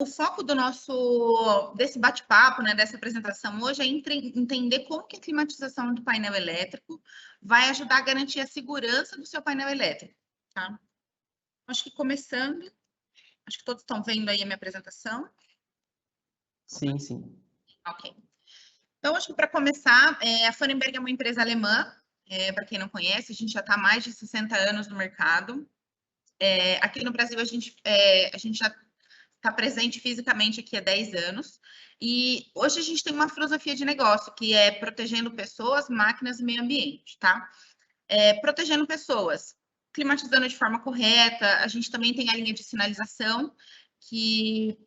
foco desse bate-papo, né, dessa apresentação hoje é entender como que a climatização do painel elétrico vai ajudar a garantir a segurança do seu painel elétrico, tá? Acho que começando, acho que todos estão vendo aí a minha apresentação. Sim, sim. Ok. Então, acho que para começar, a Pfannenberg é uma empresa alemã, para quem não conhece, a gente já está há mais de 60 anos no mercado. Aqui no Brasil, a gente já está presente fisicamente aqui há 10 anos. E hoje a gente tem uma filosofia de negócio, que é protegendo pessoas, máquinas e meio ambiente, tá? Protegendo pessoas, climatizando de forma correta. A gente também tem a linha de sinalização, que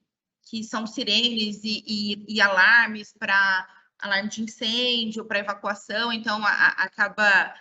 são sirenes e alarmes para alarme de incêndio, para evacuação. Então, acaba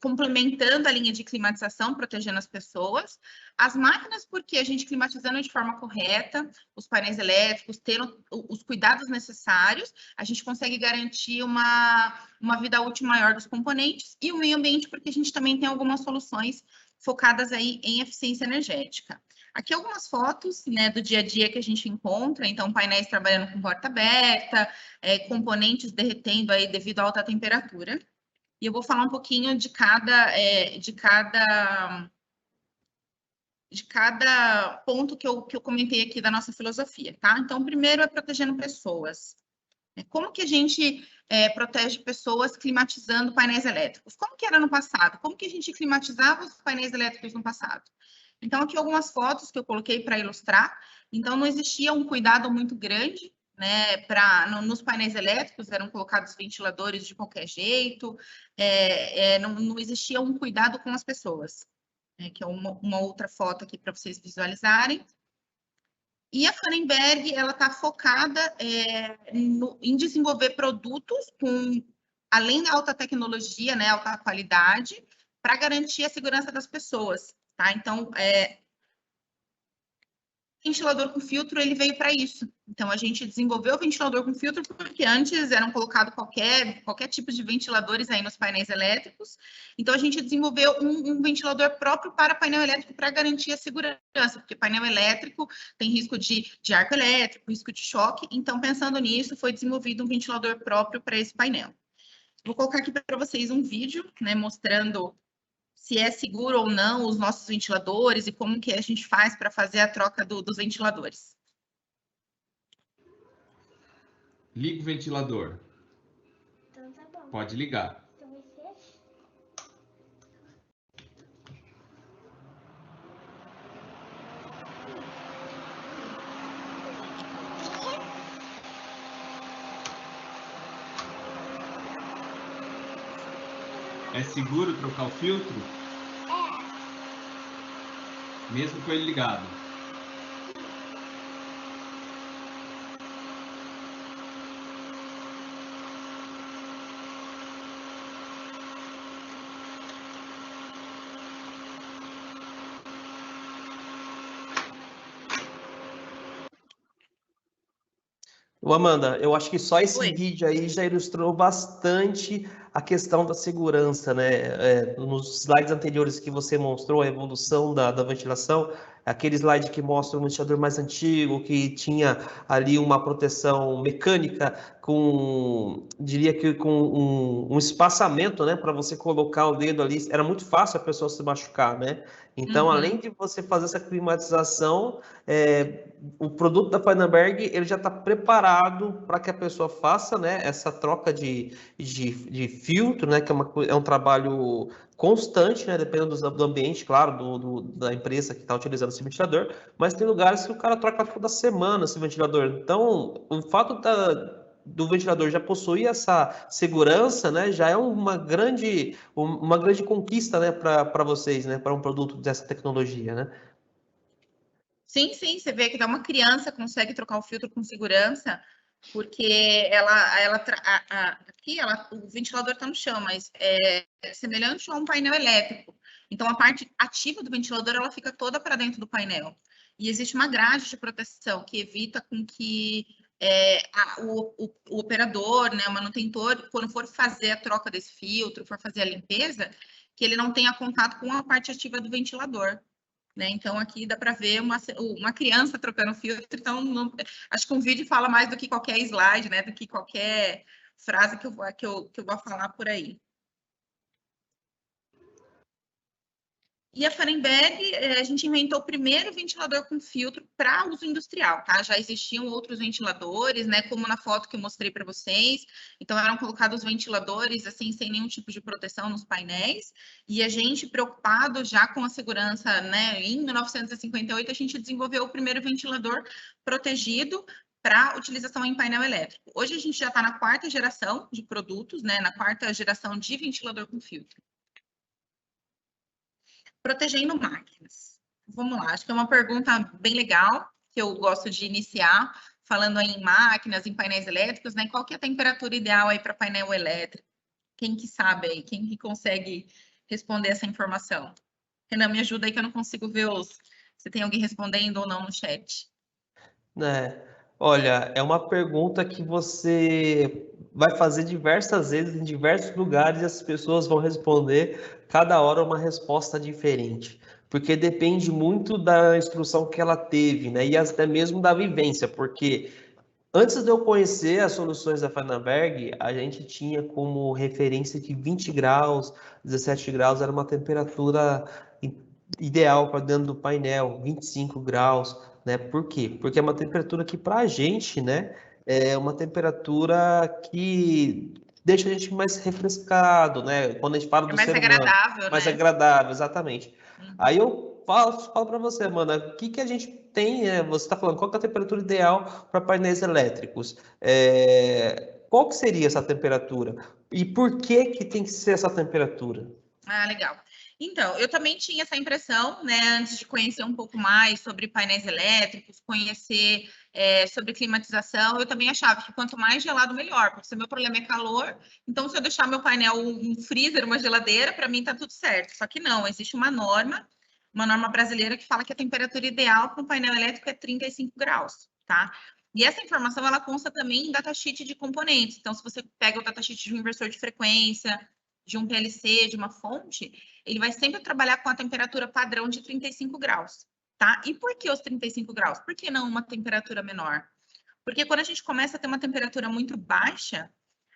complementando a linha de climatização, protegendo as pessoas. As máquinas, porque a gente climatizando de forma correta, os painéis elétricos, tendo os cuidados necessários, a gente consegue garantir uma vida útil maior dos componentes. E o meio ambiente, porque a gente também tem algumas soluções focadas aí em eficiência energética. Aqui algumas fotos, né, do dia a dia que a gente encontra, então painéis trabalhando com porta aberta, componentes derretendo aí devido à alta temperatura. E eu vou falar um pouquinho de cada ponto que eu comentei aqui da nossa filosofia, tá? Então, primeiro é protegendo pessoas. Como que a gente protege pessoas climatizando painéis elétricos? Como que era no passado? Como que a gente climatizava os painéis elétricos no passado? Então, aqui algumas fotos que eu coloquei para ilustrar. Então, não existia um cuidado muito grande, né? Nos painéis elétricos eram colocados ventiladores de qualquer jeito, não existia um cuidado com as pessoas, que é uma outra foto aqui para vocês visualizarem. E a Pfannenberg, ela está focada em desenvolver produtos além da alta tecnologia, né, alta qualidade, para garantir a segurança das pessoas, tá? Então, o ventilador com filtro, ele veio para isso. Então, a gente desenvolveu o ventilador com filtro porque antes eram colocados qualquer tipo de ventiladores aí nos painéis elétricos. Então, a gente desenvolveu um ventilador próprio para painel elétrico para garantir a segurança, porque painel elétrico tem risco de arco elétrico, risco de choque. Então, pensando nisso, foi desenvolvido um ventilador próprio para esse painel. Vou colocar aqui para vocês um vídeo, né, mostrando se é seguro ou não os nossos ventiladores e como que a gente faz para fazer a troca dos ventiladores. Liga o ventilador. Então tá bom. Pode ligar. Então vai ser assim. É seguro trocar o filtro? Mesmo com ele ligado? Amanda, eu acho que só esse Oi. vídeo aí já ilustrou bastante a questão da segurança, né? Nos slides anteriores que você mostrou a evolução da ventilação, aquele slide que mostra um ventilador mais antigo, que tinha ali uma proteção mecânica diria que com um espaçamento, né? Para você colocar o dedo ali, era muito fácil a pessoa se machucar, né? Então, além de você fazer essa climatização, o produto da Pfannenberg ele já está preparado para que a pessoa faça, né, essa troca de filtro, né, que é um trabalho constante, né, dependendo do ambiente, claro, da empresa que está utilizando esse ventilador, mas tem lugares que o cara troca toda semana esse ventilador. Então, o fato do ventilador já possuir essa segurança, né, já é uma grande conquista, né, para vocês, né, para um produto dessa tecnologia, né? Sim, você vê que uma criança consegue trocar o filtro com segurança, porque o ventilador está no chão, mas é semelhante a um painel elétrico. Então, a parte ativa do ventilador, ela fica toda para dentro do painel. E existe uma grade de proteção que evita com que o operador, né, o manutentor, quando for fazer a troca desse filtro, for fazer a limpeza, que ele não tenha contato com a parte ativa do ventilador. né? Então, aqui dá para ver uma criança trocando filtro, então acho que um vídeo fala mais do que qualquer slide, né? Do que qualquer frase que eu vou falar por aí. E a Fahrenberg, a gente inventou o primeiro ventilador com filtro para uso industrial, tá? Já existiam outros ventiladores, né? Como na foto que eu mostrei para vocês. Então, eram colocados ventiladores, assim, sem nenhum tipo de proteção nos painéis. E a gente, preocupado já com a segurança, né? Em 1958, a gente desenvolveu o primeiro ventilador protegido para utilização em painel elétrico. Hoje, a gente já está na 4ª geração de produtos, né? Na 4ª geração de ventilador com filtro. Protegendo máquinas. Vamos lá, acho que é uma pergunta bem legal, que eu gosto de iniciar, falando aí em máquinas, em painéis elétricos, né? Qual que é a temperatura ideal aí para painel elétrico? Quem que sabe aí? Quem que consegue responder essa informação? Renan, me ajuda aí que eu não consigo ver se tem alguém respondendo ou não no chat. Olha, é uma pergunta que você vai fazer diversas vezes em diversos lugares e as pessoas vão responder cada hora uma resposta diferente, porque depende muito da instrução que ela teve, né? E até mesmo da vivência, porque antes de eu conhecer as soluções da Fahrenberg, a gente tinha como referência que 20 graus, 17 graus era uma temperatura ideal para dentro do painel, 25 graus, né? Por quê? Porque é uma temperatura que para a gente, né, é uma temperatura que deixa a gente mais refrescado, né? Quando a gente fala do mais ser humano, agradável, mais né? agradável, exatamente. Aí eu falo para você, Amanda, o que a gente tem, você está falando, qual que é a temperatura ideal para painéis elétricos? Qual que seria essa temperatura? E por que tem que ser essa temperatura? Ah, legal. Então, eu também tinha essa impressão, né, antes de conhecer um pouco mais sobre painéis elétricos, conhecer sobre climatização, eu também achava que quanto mais gelado, melhor, porque se meu problema é calor, então se eu deixar meu painel um freezer, uma geladeira, para mim tá tudo certo. Só que não, existe uma norma brasileira que fala que a temperatura ideal para um painel elétrico é 35 graus, tá? E essa informação, ela consta também em datasheet de componentes. Então, se você pega o datasheet de um inversor de frequência, de um PLC, de uma fonte, ele vai sempre trabalhar com a temperatura padrão de 35 graus, tá? E por que os 35 graus? Por que não uma temperatura menor? Porque quando a gente começa a ter uma temperatura muito baixa,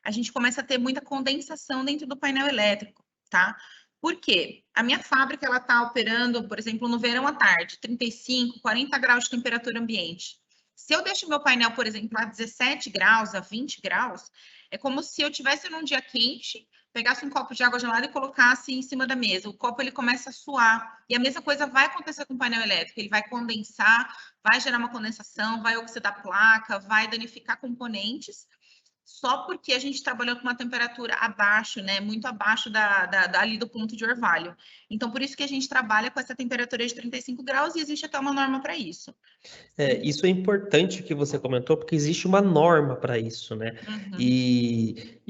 a gente começa a ter muita condensação dentro do painel elétrico, tá? Por quê? A minha fábrica, ela tá operando, por exemplo, no verão à tarde, 35, 40 graus de temperatura ambiente. Se eu deixo meu painel, por exemplo, a 17 graus, a 20 graus, é como se eu tivesse num dia quente, pegasse um copo de água gelada e colocasse em cima da mesa. O copo, ele começa a suar. E a mesma coisa vai acontecer com o painel elétrico. Ele vai condensar, vai gerar uma condensação, vai oxidar a placa, vai danificar componentes, só porque a gente trabalhou com uma temperatura abaixo, né? Muito abaixo ali do ponto de orvalho. Então, por isso que a gente trabalha com essa temperatura de 35 graus e existe até uma norma para isso. Isso é importante que você comentou, porque existe uma norma para isso, né? Uhum.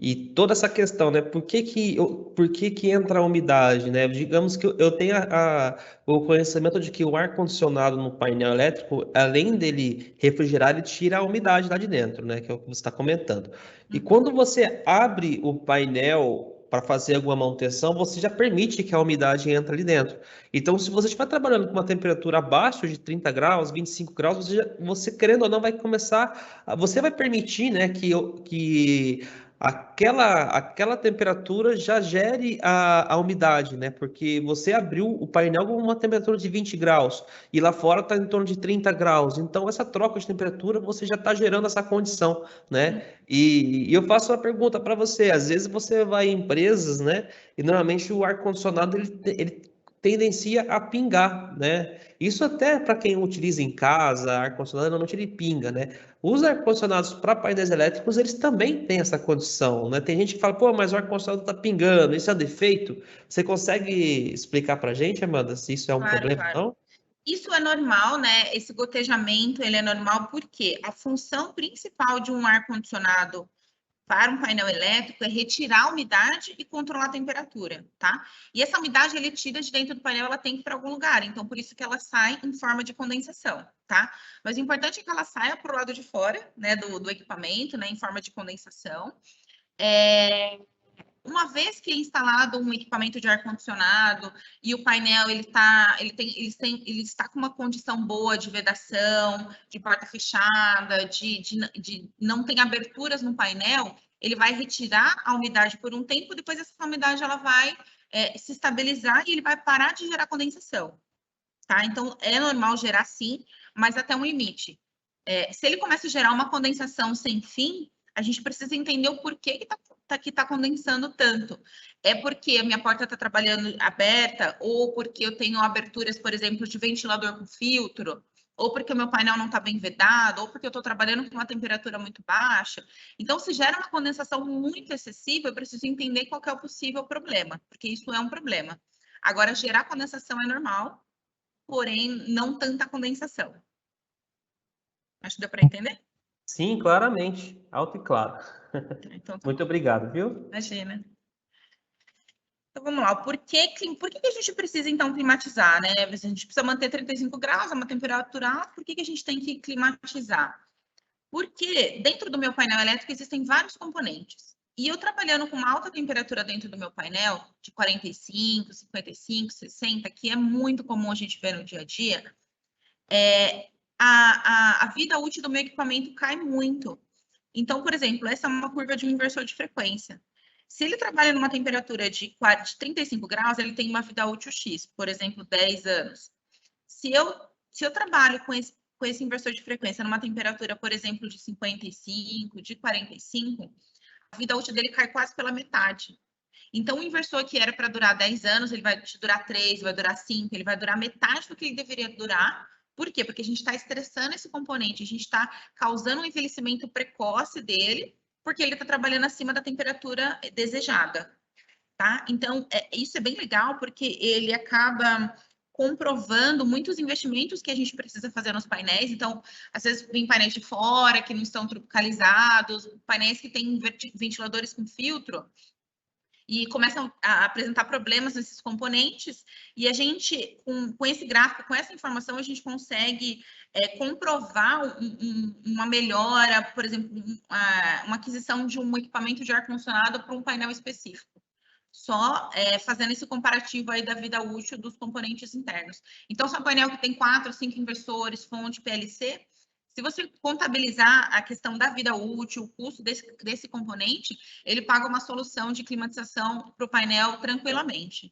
E toda essa questão, né? Por que entra a umidade, né? Digamos que eu tenho o conhecimento de que o ar-condicionado no painel elétrico, além dele refrigerar, ele tira a umidade lá de dentro, né? Que é o que você está comentando. E quando você abre o painel para fazer alguma manutenção, você já permite que a umidade entre ali dentro. Então, se você estiver trabalhando com uma temperatura abaixo de 30 graus, 25 graus, você querendo ou não vai começar, você vai permitir, né, que aquela temperatura já gere a umidade, né, porque você abriu o painel com uma temperatura de 20 graus e lá fora está em torno de 30 graus. Então, essa troca de temperatura, você já está gerando essa condição, né? E eu faço uma pergunta para você, às vezes você vai em empresas, né, e normalmente o ar-condicionado, ele tendencia a pingar, né? Isso até para quem utiliza em casa, ar-condicionado, normalmente ele pinga, né? Os ar-condicionados para painéis elétricos, eles também têm essa condição, né? Tem gente que fala, pô, mas o ar-condicionado está pingando, isso é defeito? Você consegue explicar para a gente, Amanda, se isso é um problema ou não? Isso é normal, né? Esse gotejamento, ele é normal porque a função principal de um ar-condicionado para um painel elétrico é retirar a umidade e controlar a temperatura, tá? E essa umidade, ele tira de dentro do painel, ela tem que ir para algum lugar, então por isso que ela sai em forma de condensação, tá? Mas o importante é que ela saia para o lado de fora, né, do equipamento, né, em forma de condensação. uma vez que é instalado um equipamento de ar-condicionado e o painel ele está com uma condição boa de vedação, de porta fechada, de não tem aberturas no painel, ele vai retirar a umidade por um tempo, depois essa umidade ela vai se estabilizar e ele vai parar de gerar condensação. Tá? Então, é normal gerar sim, mas até um limite. Se ele começa a gerar uma condensação sem fim, a gente precisa entender o porquê que tá condensando tanto. É porque a minha porta está trabalhando aberta, ou porque eu tenho aberturas, por exemplo, de ventilador com filtro, ou porque o meu painel não está bem vedado, ou porque eu estou trabalhando com uma temperatura muito baixa. Então, se gera uma condensação muito excessiva, eu preciso entender qual que é o possível problema, porque isso é um problema. Agora, gerar condensação é normal, porém não tanta condensação. Acho que deu para entender? Sim, claramente, alto e claro. Então, tá Muito bom. obrigado, viu? Imagina. Então, vamos lá. Por que a gente precisa, então, climatizar, né? A gente precisa manter 35 graus, é uma temperatura alta, por que a gente tem que climatizar? Porque dentro do meu painel elétrico existem vários componentes. E eu trabalhando com uma alta temperatura dentro do meu painel, de 45, 55, 60, que é muito comum a gente ver no dia a dia, a vida útil do meu equipamento cai muito. Então, por exemplo, essa é uma curva de um inversor de frequência. Se ele trabalha numa temperatura de 35 graus, ele tem uma vida útil X, por exemplo, 10 anos. Se eu trabalho com esse inversor de frequência numa temperatura, por exemplo, de 55, de 45, a vida útil dele cai quase pela metade. Então, o inversor que era para durar 10 anos, ele vai durar 3, vai durar 5, ele vai durar metade do que ele deveria durar. Por quê? Porque a gente está estressando esse componente, a gente está causando um envelhecimento precoce dele, porque ele está trabalhando acima da temperatura desejada, tá? Então, isso é bem legal, porque ele acaba comprovando muitos investimentos que a gente precisa fazer nos painéis. Então, às vezes vem painéis de fora que não estão tropicalizados, painéis que têm ventiladores com filtro, e começam a apresentar problemas nesses componentes, e a gente, com esse gráfico, com essa informação, a gente consegue comprovar uma melhora, por exemplo, uma aquisição de um equipamento de ar-condicionado para um painel específico. Só fazendo esse comparativo aí da vida útil dos componentes internos. Então, se é um painel que tem 4, 5 inversores, fonte PLC, se você contabilizar a questão da vida útil, o custo desse componente, ele paga uma solução de climatização para o painel tranquilamente.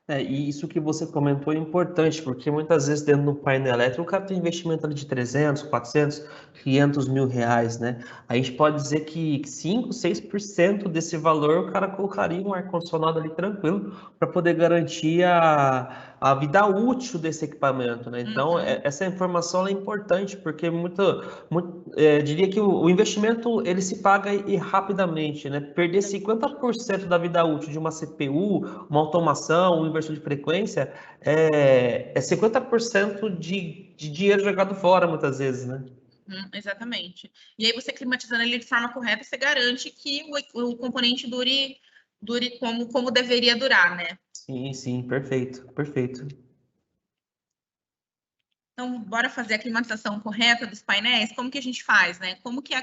E isso que você comentou é importante, porque muitas vezes dentro do painel elétrico o cara tem investimento ali de 300, 400, 500 mil reais, né? A gente pode dizer que 5, 6% desse valor o cara colocaria um ar-condicionado ali tranquilo para poder garantir a vida útil desse equipamento, né? Então, essa informação é importante, porque diria que o investimento ele se paga rapidamente, né? Perder 50% da vida útil de uma CPU, uma automação, um inversor de frequência, é 50% de dinheiro jogado fora, muitas vezes, né? Exatamente. E aí, você climatizando ele de forma correta, você garante que o componente dure como deveria durar, né? Sim, perfeito, perfeito. Então, bora fazer a climatização correta dos painéis? Como que a gente faz, né? Como que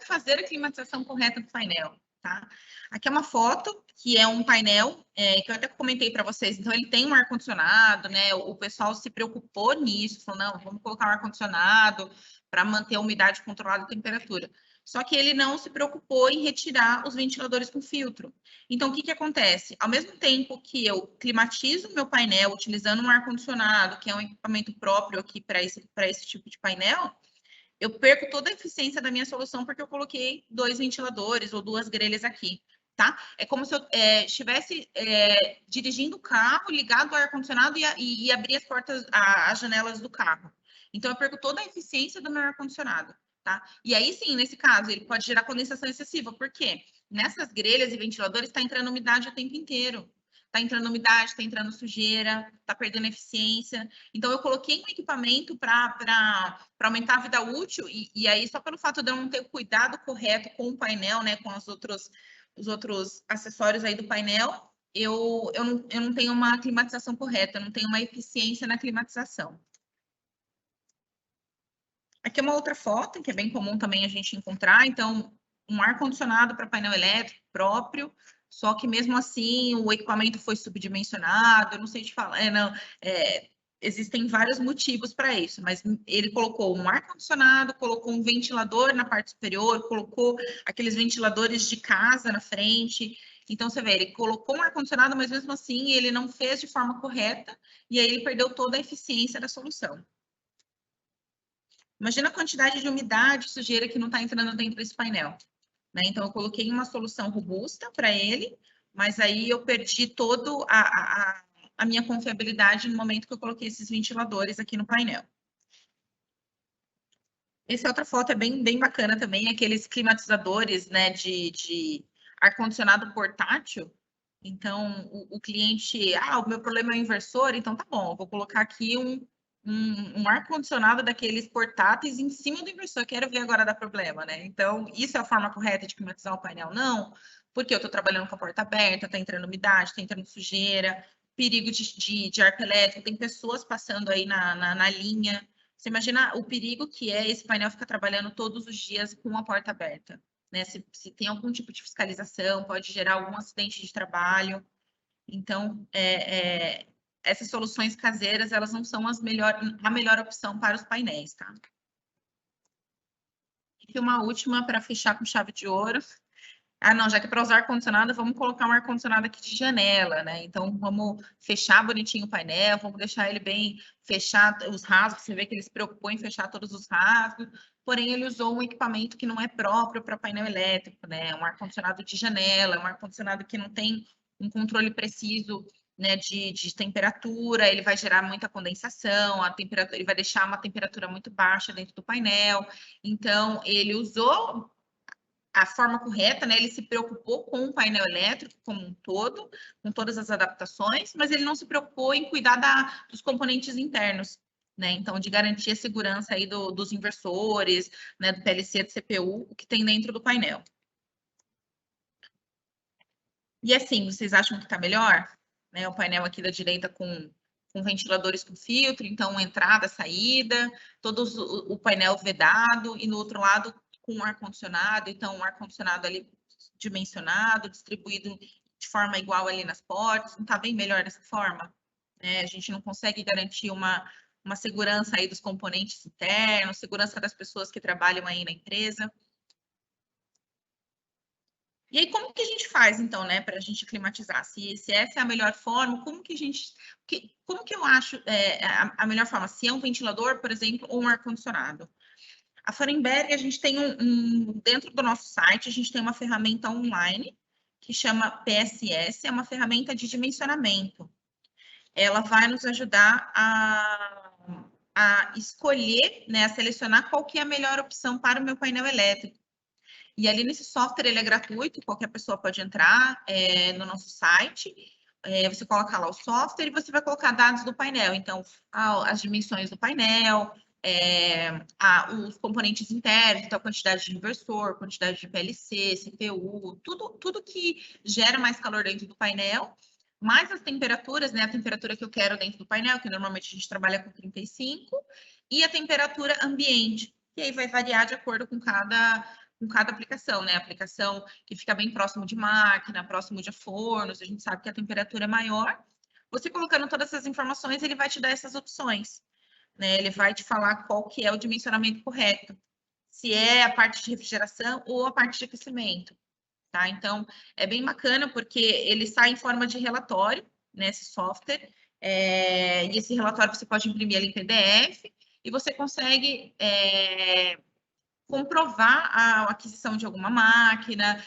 fazer a climatização correta do painel, tá? Aqui é uma foto, que é um painel, que eu até comentei para vocês. Então, ele tem um ar-condicionado, né? O pessoal se preocupou nisso, falou, não, vamos colocar um ar-condicionado para manter a umidade controlada e a temperatura. Só que ele não se preocupou em retirar os ventiladores com filtro. Então, o que acontece? Ao mesmo tempo que eu climatizo o meu painel utilizando um ar-condicionado, que é um equipamento próprio aqui para esse tipo de painel, eu perco toda a eficiência da minha solução porque eu coloquei 2 ventiladores ou 2 grelhas aqui, tá? É como se eu estivesse dirigindo o carro, ligado ao ar-condicionado e abrir as portas, as janelas do carro. Então, eu perco toda a eficiência do meu ar-condicionado, tá? E aí, sim, nesse caso, ele pode gerar condensação excessiva. Por quê? Nessas grelhas e ventiladores está entrando umidade o tempo inteiro. Está entrando umidade, está entrando sujeira, está perdendo eficiência. Então, eu coloquei um equipamento para aumentar a vida útil, e aí, só pelo fato de eu não ter o cuidado correto com o painel, né, com os outros acessórios aí do painel, eu não tenho uma climatização correta, eu não tenho uma eficiência na climatização. Aqui é uma outra foto, que é bem comum também a gente encontrar. Então, um ar-condicionado para painel elétrico próprio, só que mesmo assim o equipamento foi subdimensionado, eu não sei te falar, existem vários motivos para isso, mas ele colocou um ar-condicionado, colocou um ventilador na parte superior, colocou aqueles ventiladores de casa na frente. Então, você vê, ele colocou um ar-condicionado, mas mesmo assim ele não fez de forma correta, e aí ele perdeu toda a eficiência da solução. Imagina a quantidade de umidade, sujeira que não está entrando dentro desse painel. Né? Então, eu coloquei uma solução robusta para ele, mas aí eu perdi toda a minha confiabilidade no momento que eu coloquei esses ventiladores aqui no painel. Essa outra foto é bem bacana também, aqueles climatizadores, né, de ar-condicionado portátil. Então, o cliente, o meu problema é o inversor, então tá bom, eu vou colocar aqui um ar-condicionado daqueles portáteis em cima do inversor, quero ver agora dar problema, né? Então, isso é a forma correta de climatizar o painel? Não, porque eu estou trabalhando com a porta aberta, está entrando umidade, está entrando sujeira, perigo de arco elétrico, tem pessoas passando aí na linha. Você imagina o perigo que é esse painel ficar trabalhando todos os dias com a porta aberta, né? Se tem algum tipo de fiscalização, pode gerar algum acidente de trabalho. Então, essas soluções caseiras, elas não são a melhor opção para os painéis, tá? E uma última para fechar com chave de ouro. Não, já que é para usar ar-condicionado, vamos colocar um ar-condicionado aqui de janela, né? Então, vamos fechar bonitinho o painel, vamos deixar ele bem fechado, os rasgos, você vê que ele se preocupou em fechar todos os rasgos, porém ele usou um equipamento que não é próprio para painel elétrico, né? Um ar-condicionado de janela, um ar-condicionado que não tem um controle preciso, né, de temperatura, ele vai gerar muita condensação, ele vai deixar uma temperatura muito baixa dentro do painel. Então, ele usou a forma correta, né? Ele se preocupou com o painel elétrico como um todo, com todas as adaptações, mas ele não se preocupou em cuidar dos componentes internos, né? Então, de garantir a segurança aí dos inversores, né? Do PLC, do CPU, o que tem dentro do painel. E assim, vocês acham que está melhor? Né? O painel aqui da direita com ventiladores com filtro, então entrada, saída, o painel vedado, e no outro lado com ar-condicionado, então um ar-condicionado ali dimensionado, distribuído de forma igual ali nas portas, não está bem melhor dessa forma? Né? A gente não consegue garantir uma segurança aí dos componentes internos, segurança das pessoas que trabalham aí na empresa. E aí, como que a gente faz, então, né, para a gente climatizar? Se essa é a melhor forma, como que eu acho a melhor forma? Se é um ventilador, por exemplo, ou um ar-condicionado? A Forenberg, a gente tem dentro do nosso site, a gente tem uma ferramenta online que chama PSS, é uma ferramenta de dimensionamento. Ela vai nos ajudar a escolher, né, a selecionar qual que é a melhor opção para o meu painel elétrico. E ali nesse software, ele é gratuito, qualquer pessoa pode entrar no nosso site. Você coloca lá o software e você vai colocar dados do painel. Então, as dimensões do painel, os componentes internos, então a quantidade de inversor, quantidade de PLC, CPU, tudo que gera mais calor dentro do painel, mais as temperaturas, né? A temperatura que eu quero dentro do painel, que normalmente a gente trabalha com 35, e a temperatura ambiente, que aí vai variar de acordo com cada aplicação, né? Aplicação que fica bem próximo de máquina, próximo de fornos, a gente sabe que a temperatura é maior. Você colocando todas essas informações, ele vai te dar essas opções, né? Ele vai te falar qual que é o dimensionamento correto, se é a parte de refrigeração ou a parte de aquecimento, tá? Então, é bem bacana porque ele sai em forma de relatório, né, esse software, e esse relatório você pode imprimir ele em PDF e você consegue comprovar a aquisição de alguma máquina,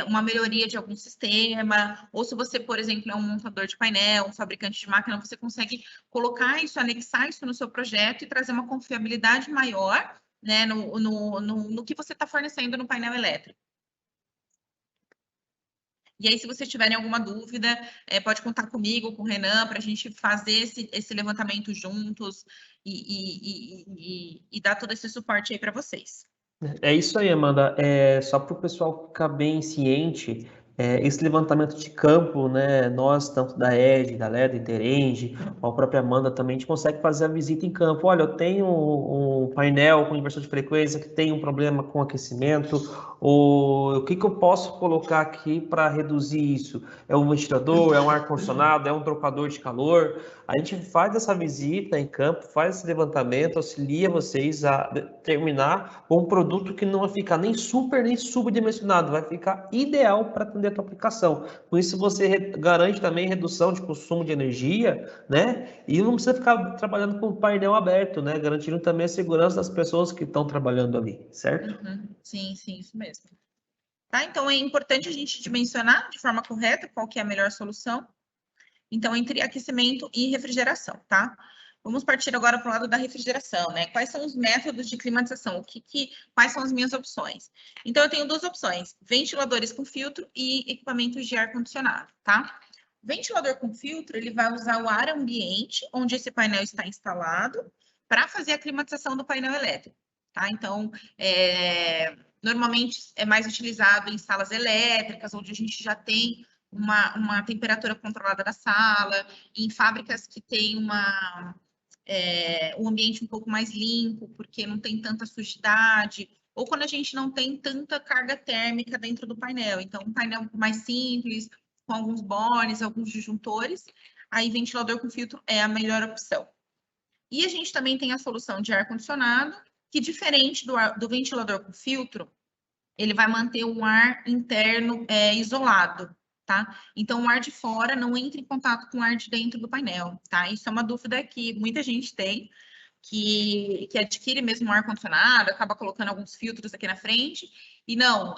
uma melhoria de algum sistema, ou se você, por exemplo, é um montador de painel, um fabricante de máquina, você consegue colocar isso, anexar isso no seu projeto e trazer uma confiabilidade maior, né, no que você está fornecendo no painel elétrico. E aí, se vocês tiverem alguma dúvida, pode contar comigo, com o Renan, para a gente fazer esse levantamento juntos e dar todo esse suporte aí para vocês. É isso aí, Amanda. Só para o pessoal ficar bem ciente, esse levantamento de campo, né, nós, tanto da ED, da LEDA, Interenge, a própria Amanda também, a gente consegue fazer a visita em campo. Olha, eu tenho um painel com inversor de frequência que tem um problema com aquecimento, ou o que eu posso colocar aqui para reduzir isso? É um ventilador, é um ar-condicionado, é um trocador de calor? A gente faz essa visita em campo, faz esse levantamento, auxilia vocês a determinar um produto que não vai ficar nem super nem subdimensionado, vai ficar ideal para atender a tua aplicação. Com isso você garante também redução de consumo de energia, né? E não precisa ficar trabalhando com o painel aberto, né? Garantindo também a segurança das pessoas que estão trabalhando ali, certo? Sim, isso mesmo. Tá? Então, é importante a gente dimensionar de forma correta qual que é a melhor solução. Então, entre aquecimento e refrigeração, tá? Vamos partir agora para o lado da refrigeração, né? Quais são os métodos de climatização? Quais são as minhas opções? Então, eu tenho duas opções: ventiladores com filtro e equipamentos de ar-condicionado, tá? Ventilador com filtro, ele vai usar o ar ambiente, onde esse painel está instalado, para fazer a climatização do painel elétrico, tá? Então, normalmente é mais utilizado em salas elétricas, onde a gente já tem uma temperatura controlada da sala, em fábricas que tem um ambiente um pouco mais limpo, porque não tem tanta sujidade, ou quando a gente não tem tanta carga térmica dentro do painel. Então, um painel mais simples, com alguns bornes, alguns disjuntores, aí ventilador com filtro é a melhor opção. E a gente também tem a solução de ar-condicionado, que diferente do ventilador com filtro, ele vai manter o ar interno isolado, tá? Então, o ar de fora não entra em contato com o ar de dentro do painel, tá? Isso é uma dúvida que muita gente tem, que adquire mesmo um ar-condicionado, acaba colocando alguns filtros aqui na frente, e não,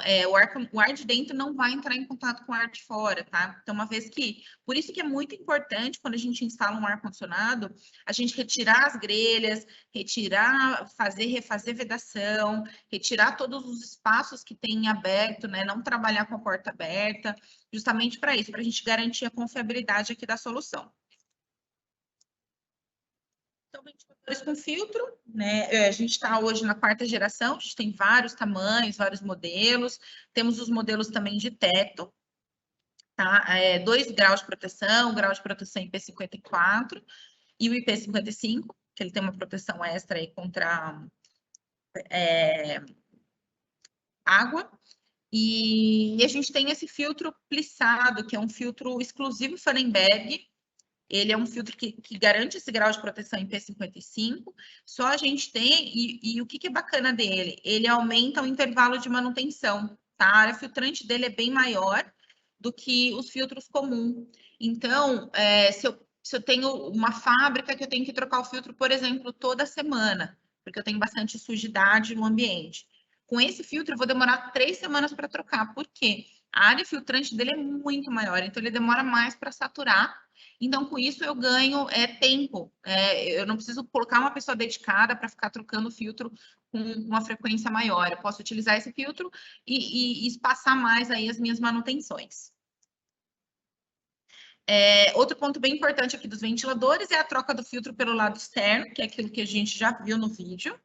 o ar de dentro não vai entrar em contato com o ar de fora, tá? Então, uma vez que... Por isso que é muito importante, quando a gente instala um ar-condicionado, a gente retirar as grelhas, refazer vedação, retirar todos os espaços que tem aberto, né? Não trabalhar com a porta aberta, justamente para isso, para a gente garantir a confiabilidade aqui da solução. Então, ventiladores com filtro, né? A gente está hoje na 4ª geração, a gente tem vários tamanhos, vários modelos, temos os modelos também de teto, tá? 2 graus de proteção, grau de proteção IP54 e o IP55, que ele tem uma proteção extra aí contra água. E a gente tem esse filtro plissado, que é um filtro exclusivo Fallenberg. Ele é um filtro que garante esse grau de proteção em P55, só a gente tem, e o que é bacana dele? Ele aumenta o intervalo de manutenção, tá? A área filtrante dele é bem maior do que os filtros comuns. Então, se eu tenho uma fábrica que eu tenho que trocar o filtro, por exemplo, toda semana, porque eu tenho bastante sujidade no ambiente. Com esse filtro, eu vou demorar 3 semanas para trocar. Por quê? A área filtrante dele é muito maior, então ele demora mais para saturar. Então, com isso, eu ganho tempo. Eu não preciso colocar uma pessoa dedicada para ficar trocando o filtro com uma frequência maior. Eu posso utilizar esse filtro e espaçar mais aí as minhas manutenções. Outro ponto bem importante aqui dos ventiladores é a troca do filtro pelo lado externo, que é aquilo que a gente já viu no vídeo.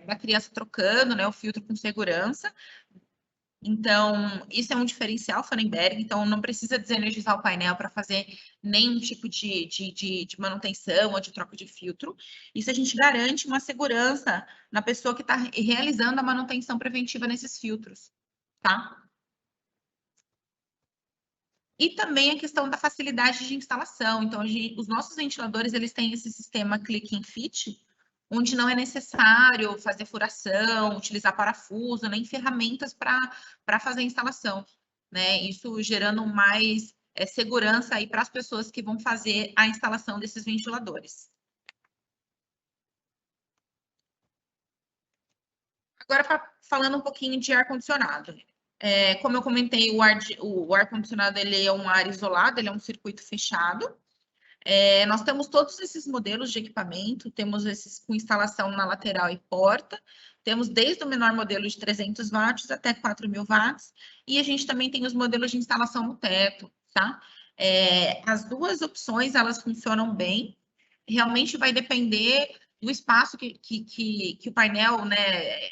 Da criança trocando, né, o filtro com segurança. Então, isso é um diferencial Fallenberg, então não precisa desenergizar o painel para fazer nenhum tipo de manutenção ou de troca de filtro. Isso a gente garante uma segurança na pessoa que está realizando a manutenção preventiva nesses filtros, tá? E também a questão da facilidade de instalação. Então, os nossos ventiladores, eles têm esse sistema Click and Fit, onde não é necessário fazer furação, utilizar parafuso, nem ferramentas para fazer a instalação, né? Isso gerando mais segurança aí para as pessoas que vão fazer a instalação desses ventiladores. Agora, falando um pouquinho de ar-condicionado. Como eu comentei, o ar-condicionado ele é um ar isolado, ele é um circuito fechado. Nós temos todos esses modelos de equipamento, temos esses com instalação na lateral e porta, temos desde o menor modelo de 300 watts até 4.000 watts, e a gente também tem os modelos de instalação no teto, tá? As duas opções, elas funcionam bem, realmente vai depender do espaço que o painel, né,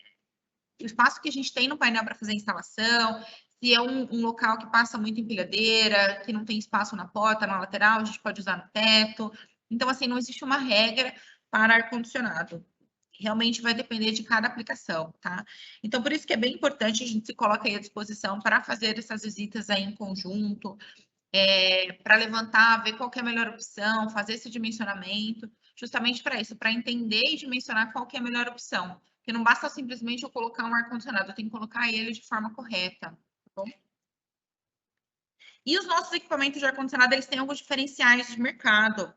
o espaço que a gente tem no painel para fazer a instalação, Se é um local que passa muito empilhadeira, que não tem espaço na porta, na lateral, a gente pode usar no teto. Então, assim, não existe uma regra para ar-condicionado. Realmente vai depender de cada aplicação, tá? Então, por isso que é bem importante a gente se coloca aí à disposição para fazer essas visitas aí em conjunto, para levantar, ver qual que é a melhor opção, fazer esse dimensionamento, justamente para isso, para entender e dimensionar qual que é a melhor opção. Porque não basta simplesmente eu colocar um ar-condicionado, eu tenho que colocar ele de forma correta, tá bom? E os nossos equipamentos de ar-condicionado, eles têm alguns diferenciais de mercado,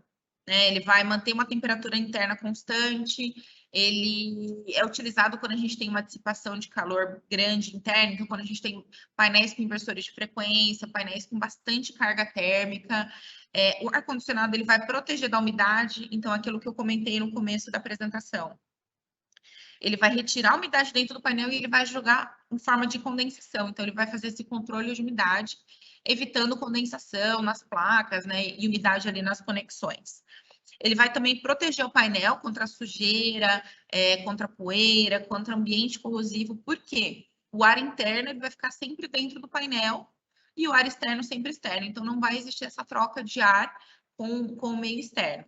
né? Ele vai manter uma temperatura interna constante, ele é utilizado quando a gente tem uma dissipação de calor grande interna, então quando a gente tem painéis com inversores de frequência, painéis com bastante carga térmica. O ar-condicionado, ele vai proteger da umidade, então aquilo que eu comentei no começo da apresentação. Ele vai retirar a umidade dentro do painel e ele vai jogar em forma de condensação. Então, ele vai fazer esse controle de umidade, evitando condensação nas placas, né, e umidade ali nas conexões. Ele vai também proteger o painel contra a sujeira, contra a poeira, contra ambiente corrosivo. Por quê? O ar interno ele vai ficar sempre dentro do painel e o ar externo sempre externo. Então, não vai existir essa troca de ar com o meio externo.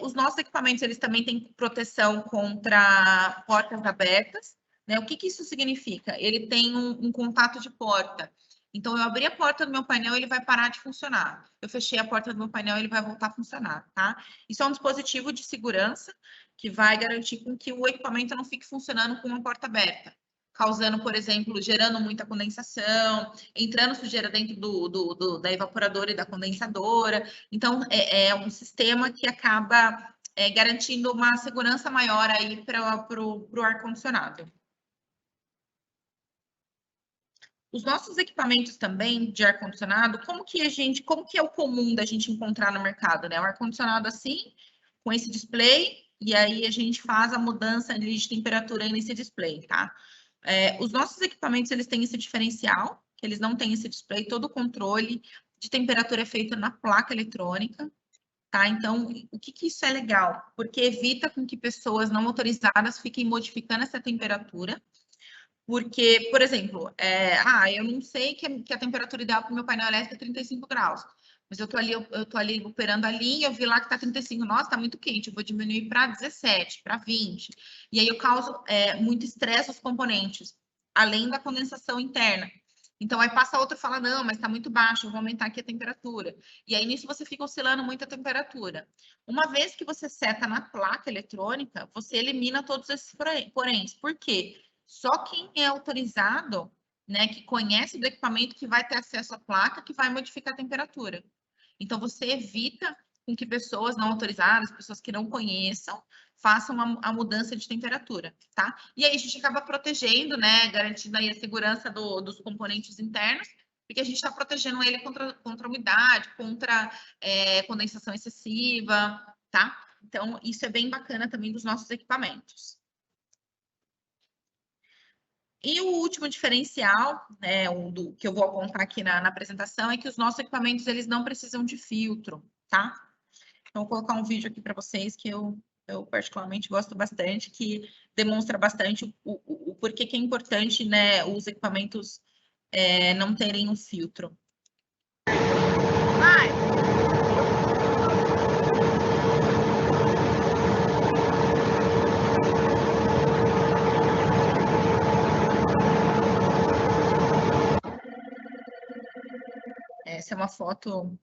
Os nossos equipamentos, eles também têm proteção contra portas abertas, né? O que isso significa? Ele tem um contato de porta. Então, eu abri a porta do meu painel, ele vai parar de funcionar. Eu fechei a porta do meu painel, ele vai voltar a funcionar, tá? Isso é um dispositivo de segurança que vai garantir com que o equipamento não fique funcionando com uma porta aberta, causando, por exemplo, gerando muita condensação, entrando sujeira dentro da evaporadora e da condensadora. Então, é um sistema que acaba garantindo uma segurança maior aí para o ar-condicionado. Os nossos equipamentos também de ar-condicionado, como que é o comum da gente encontrar no mercado, né? O ar-condicionado assim, com esse display, e aí a gente faz a mudança ali de temperatura aí nesse display, tá? Os nossos equipamentos, eles têm esse diferencial, que eles não têm esse display, todo o controle de temperatura é feito na placa eletrônica, tá? Então, o que isso é legal? Porque evita com que pessoas não autorizadas fiquem modificando essa temperatura, porque, por exemplo, eu não sei que a temperatura ideal para o meu painel elétrico é 35 graus, mas eu tô ali operando a linha, eu vi lá que tá 35, nossa, tá muito quente, eu vou diminuir para 17, para 20. E aí eu causo muito estresse aos componentes, além da condensação interna. Então, aí passa outro e fala, não, mas tá muito baixo, eu vou aumentar aqui a temperatura. E aí, nisso, você fica oscilando muito a temperatura. Uma vez que você seta na placa eletrônica, você elimina todos esses poréns. Por quê? Só quem é autorizado, né, que conhece do equipamento, que vai ter acesso à placa, que vai modificar a temperatura. Então, você evita com que pessoas não autorizadas, pessoas que não conheçam, façam a mudança de temperatura, tá? E aí a gente acaba protegendo, né, garantindo aí a segurança dos componentes internos, porque a gente está protegendo ele contra umidade, contra condensação excessiva, tá? Então, isso é bem bacana também dos nossos equipamentos. E o último diferencial, né, que eu vou apontar aqui na apresentação, é que os nossos equipamentos, eles não precisam de filtro, tá? Então, vou colocar um vídeo aqui para vocês que eu particularmente gosto bastante, que demonstra bastante o porquê que é importante, né, os equipamentos não terem um filtro. Vai! Essa é uma foto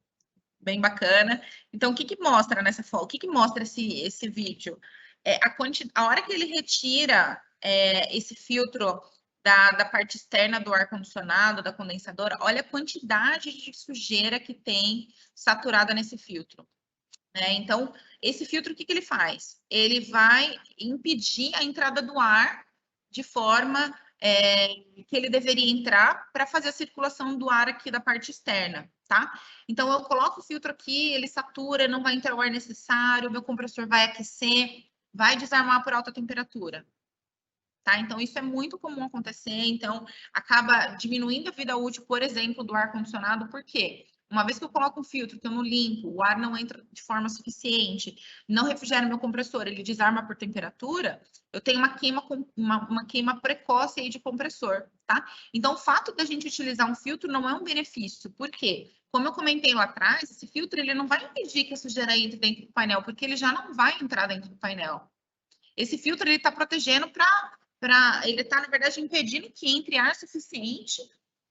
bem bacana. Então, o que mostra nessa foto? O que mostra esse vídeo? A hora que ele retira esse filtro da parte externa do ar-condicionado, da condensadora, olha a quantidade de sujeira que tem saturada nesse filtro. Né? Então, esse filtro, o que ele faz? Ele vai impedir a entrada do ar de forma que ele deveria entrar para fazer a circulação do ar aqui da parte externa, tá? Então, eu coloco o filtro aqui, ele satura, não vai entrar o ar necessário, meu compressor vai aquecer, vai desarmar por alta temperatura, tá? Então, isso é muito comum acontecer, então, acaba diminuindo a vida útil, por exemplo, do ar-condicionado, por quê? Uma vez que eu coloco um filtro, que eu não limpo, o ar não entra de forma suficiente, não refrigera meu compressor, ele desarma por temperatura, eu tenho uma queima precoce aí de compressor. tá? Então, o fato da gente utilizar um filtro não é um benefício. Por quê? Como eu comentei lá atrás, esse filtro ele não vai impedir que a sujeira entre dentro do painel, porque ele já não vai entrar dentro do painel. Esse filtro ele está protegendo ele está, na verdade, impedindo que entre ar suficiente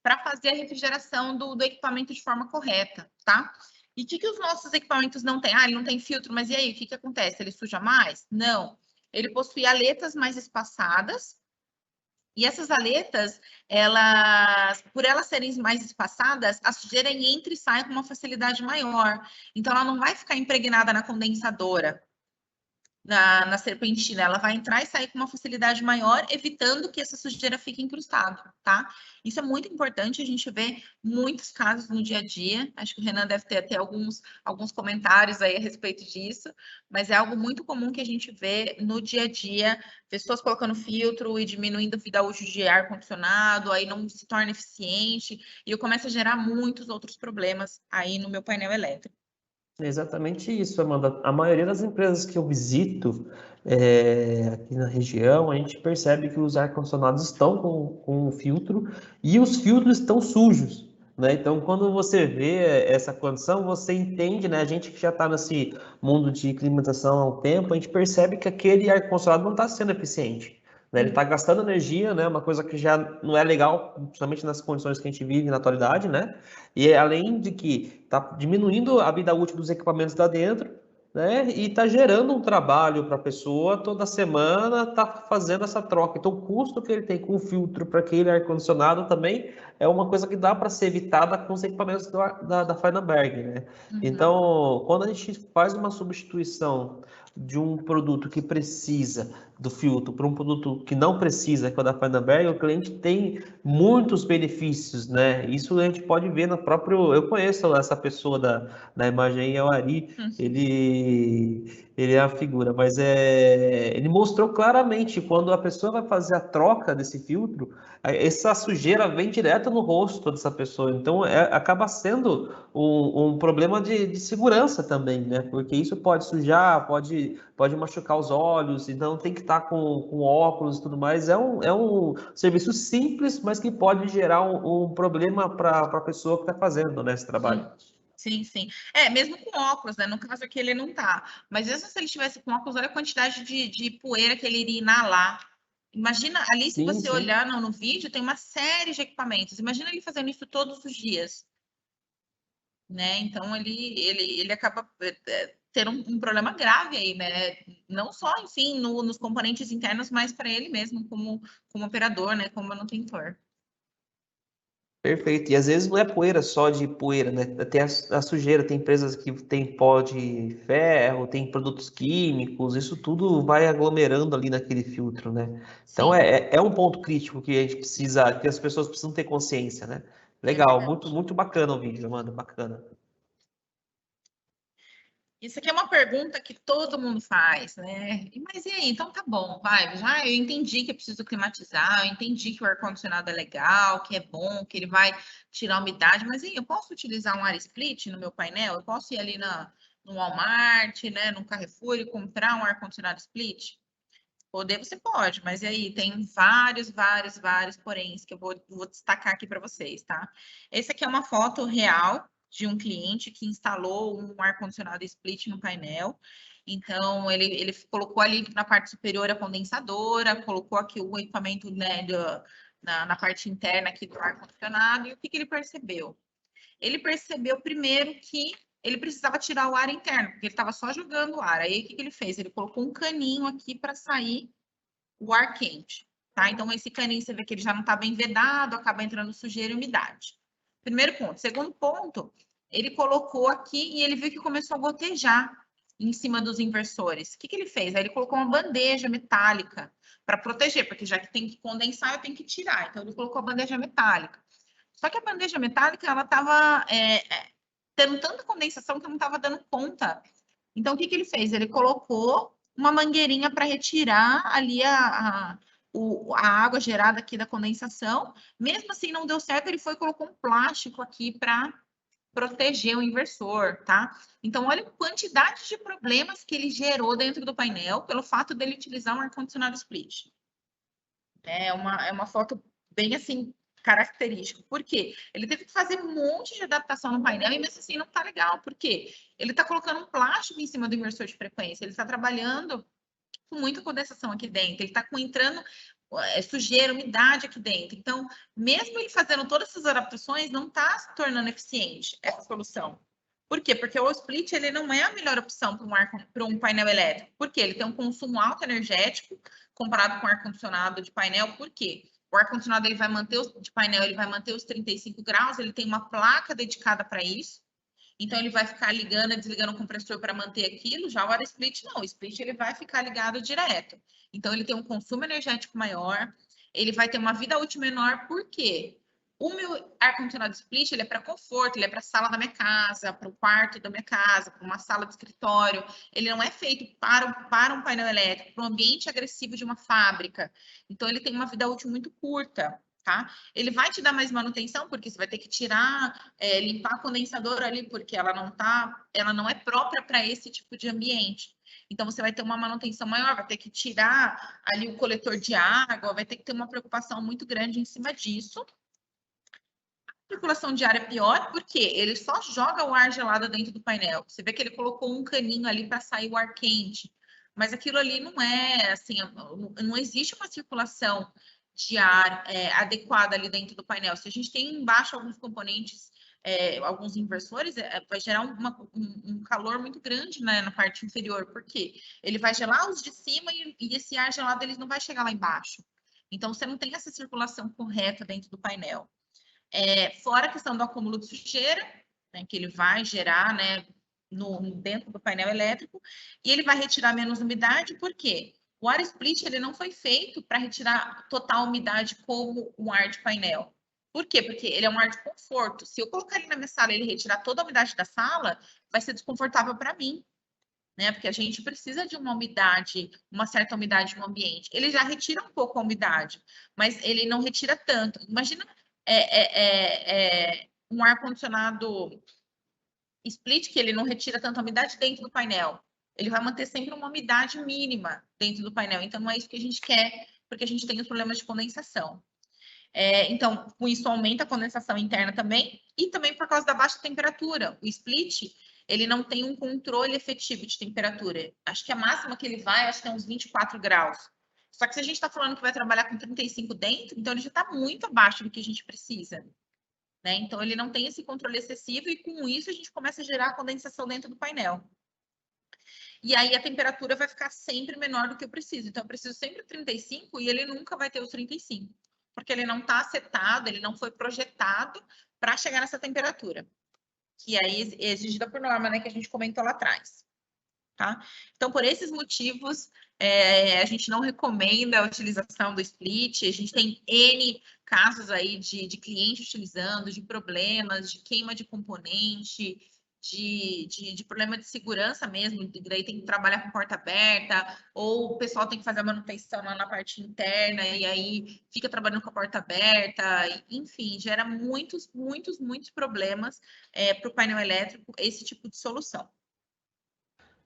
para fazer a refrigeração do equipamento de forma correta, tá? E o que os nossos equipamentos não têm? Ah, ele não tem filtro, mas e aí, o que acontece? Ele suja mais? Não. Ele possui aletas mais espaçadas, e essas aletas, por elas serem mais espaçadas, a sujeira entra e sai com uma facilidade maior. Então, ela não vai ficar impregnada na condensadora, na serpentina, ela vai entrar e sair com uma facilidade maior, evitando que essa sujeira fique incrustada, tá? Isso é muito importante, a gente vê muitos casos no dia a dia, acho que o Renan deve ter até alguns comentários aí a respeito disso, mas é algo muito comum que a gente vê no dia a dia, pessoas colocando filtro e diminuindo a vida útil de ar-condicionado, aí não se torna eficiente, e eu começo a gerar muitos outros problemas aí no meu painel elétrico. É exatamente isso, Amanda. A maioria das empresas que eu visito aqui na região, a gente percebe que os ar-condicionados estão com filtro e os filtros estão sujos, né? Então, quando você vê essa condição, você entende, né? A gente que já está nesse mundo de climatização há um tempo, a gente percebe que aquele ar-condicionado não está sendo eficiente. Né? Ele está gastando energia, né? Uma coisa que já não é legal, principalmente nas condições que a gente vive na atualidade, né? E além de que está diminuindo a vida útil dos equipamentos lá dentro, né? E está gerando um trabalho para a pessoa toda semana, está fazendo essa troca. Então, o custo que ele tem com o filtro para aquele ar-condicionado também é uma coisa que dá para ser evitada com os equipamentos da Feinberg, né? Então, quando a gente faz uma substituição de um produto que precisa do filtro para um produto que não precisa, que é o da Feinberg, o cliente tem muitos benefícios, né? Isso a gente pode ver no próprio... Eu conheço essa pessoa da imagem aí, é o Ari, ele é a figura, mas ele mostrou claramente quando a pessoa vai fazer a troca desse filtro, essa sujeira vem direto no rosto dessa pessoa, então acaba sendo um problema de segurança também, né? Porque isso pode sujar, pode machucar os olhos, então tem que estar com óculos e tudo mais. É um serviço simples, mas que pode gerar um problema para a pessoa que está fazendo, né, esse trabalho. Sim, sim. Mesmo com óculos, né? No caso aqui ele não tá. Mas mesmo se ele estivesse com óculos, olha a quantidade de poeira que ele iria inalar. Imagina, ali se você olhar no vídeo, tem uma série de equipamentos. Imagina ele fazendo isso todos os dias. Né? Então, ele acaba tendo um problema grave aí, né? Não só, enfim, nos componentes internos, mas para ele mesmo, como operador, né? Como manutentor. Perfeito. E às vezes não é poeira só de poeira, né? Tem a sujeira, tem empresas que tem pó de ferro, tem produtos químicos, isso tudo vai aglomerando ali naquele filtro, né? Então é um ponto crítico que a gente precisa, que as pessoas precisam ter consciência, né? Legal, muito, muito bacana o vídeo, Amanda, bacana. Isso aqui é uma pergunta que todo mundo faz, né? Mas e aí? Então tá bom, vai. Já eu entendi que eu preciso climatizar, eu entendi que o ar-condicionado é legal, que é bom, que ele vai tirar a umidade, mas e aí, eu posso utilizar um ar split no meu painel? Eu posso ir ali no Walmart, né, no Carrefour e comprar um ar-condicionado split? Poder você pode, mas e aí? Tem vários poréns que eu vou destacar aqui para vocês, tá? Esse aqui é uma foto real de um cliente que instalou um ar-condicionado split no painel. Então, ele colocou ali na parte superior a condensadora, colocou aqui o equipamento, né, na parte interna aqui do ar-condicionado. E o que ele percebeu? Ele percebeu primeiro que ele precisava tirar o ar interno, porque ele estava só jogando o ar. Aí, o que ele fez? Ele colocou um caninho aqui para sair o ar quente, tá? Então, esse caninho, você vê que ele já não está bem vedado, acaba entrando sujeira e umidade. Primeiro ponto. Segundo ponto, ele colocou aqui e ele viu que começou a gotejar em cima dos inversores. O que ele fez? Aí ele colocou uma bandeja metálica para proteger, porque já que tem que condensar, eu tenho que tirar. Então, ele colocou a bandeja metálica. Só que a bandeja metálica, ela estava tendo tanta condensação que eu não estava dando conta. Então, o que ele fez? Ele colocou uma mangueirinha para retirar ali a água gerada aqui da condensação. Mesmo assim, não deu certo, ele foi e colocou um plástico aqui para proteger o inversor, tá? Então, olha a quantidade de problemas que ele gerou dentro do painel pelo fato dele utilizar um ar-condicionado split. É uma foto bem assim, característico. Por quê? Ele teve que fazer um monte de adaptação no painel e mesmo assim não tá legal. Por quê? Ele tá colocando um plástico em cima do inversor de frequência, ele está trabalhando com muita condensação aqui dentro, ele está entrando sujeira, umidade aqui dentro. Então, mesmo ele fazendo todas essas adaptações, não está se tornando eficiente essa solução. Por quê? Porque o split ele não é a melhor opção para um painel elétrico. Por quê? Ele tem um consumo alto energético comparado com o ar-condicionado de painel. Por quê? O ar-condicionado ele vai manter de painel, ele vai manter os 35 graus, ele tem uma placa dedicada para isso. Então, ele vai ficar ligando e desligando o compressor para manter aquilo. Já o ar split, não. O split, ele vai ficar ligado direto. Então, ele tem um consumo energético maior. Ele vai ter uma vida útil menor. Por quê? O meu ar-condicionado split, ele é para conforto. Ele é para a sala da minha casa, para o quarto da minha casa, para uma sala de escritório. Ele não é feito para um painel elétrico, para um ambiente agressivo de uma fábrica. Então, ele tem uma vida útil muito curta. Tá? Ele vai te dar mais manutenção, porque você vai ter que tirar, limpar a condensadora ali, porque ela não é própria para esse tipo de ambiente. Então, você vai ter uma manutenção maior, vai ter que tirar ali o coletor de água, vai ter que ter uma preocupação muito grande em cima disso. A circulação de ar é pior, porque ele só joga o ar gelado dentro do painel. Você vê que ele colocou um caninho ali para sair o ar quente. Mas aquilo ali não é, assim, não existe uma circulação de ar adequada ali dentro do painel. Se a gente tem embaixo alguns componentes, alguns inversores, vai gerar um calor muito grande, né, na parte inferior. Por quê? Ele vai gelar os de cima e esse ar gelado ele não vai chegar lá embaixo. Então, você não tem essa circulação correta dentro do painel. Fora a questão do acúmulo de sujeira, né, que ele vai gerar, né, dentro do painel elétrico, e ele vai retirar menos umidade, por quê? O ar split ele não foi feito para retirar total umidade como um ar de painel. Por quê? Porque ele é um ar de conforto. Se eu colocar ele na minha sala e ele retirar toda a umidade da sala, vai ser desconfortável para mim, né? Porque a gente precisa de uma umidade, uma certa umidade no ambiente. Ele já retira um pouco a umidade, mas ele não retira tanto. Imagina um ar-condicionado split, que ele não retira tanta umidade dentro do painel. Ele vai manter sempre uma umidade mínima dentro do painel. Então, não é isso que a gente quer, porque a gente tem os problemas de condensação. Então, com isso, aumenta a condensação interna também, e também por causa da baixa temperatura. O split, ele não tem um controle efetivo de temperatura. Acho que a máxima que ele vai, acho que é uns 24 graus. Só que se a gente está falando que vai trabalhar com 35 dentro, então ele já está muito abaixo do que a gente precisa. Né? Então, ele não tem esse controle excessivo e, com isso, a gente começa a gerar condensação dentro do painel. E aí, a temperatura vai ficar sempre menor do que eu preciso. Então, eu preciso sempre de 35 e ele nunca vai ter os 35. Porque ele não está setado, ele não foi projetado para chegar nessa temperatura. Que aí é exigida por norma, né? Que a gente comentou lá atrás. Tá? Então, por esses motivos, a gente não recomenda a utilização do split. A gente tem N casos aí de cliente utilizando, de problemas, de queima de componente, de problema de segurança mesmo, daí tem que trabalhar com porta aberta, ou o pessoal tem que fazer a manutenção lá na parte interna, e aí fica trabalhando com a porta aberta, enfim, gera muitos problemas para o painel elétrico, esse tipo de solução.